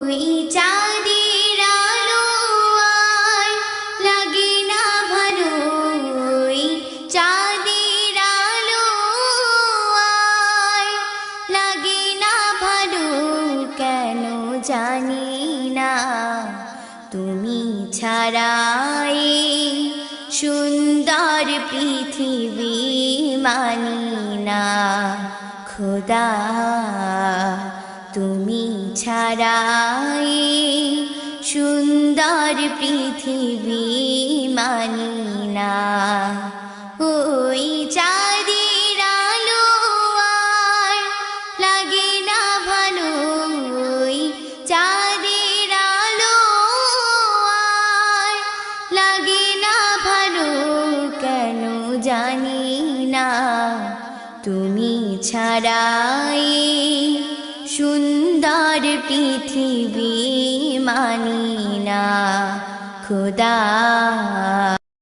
ওই চাঁদের আলো আর লাগে না ভালো, ওই চাঁদের আলো আর লাগে না ভালো, কেন জানি না। তুমি ছাড়া এই সুন্দর পৃথিবী মানি না খোদা, তুমি ছাড়া এই সুন্দর পৃথিবী মানি না। ওই চাঁদের আলো আর লাগে না ভালো, ওই চাঁদের আলো আর লাগে না ভালো, কেন জানি না। তুমি ছাড়া এই সুন্দর পৃথিবী মানি না খোদা।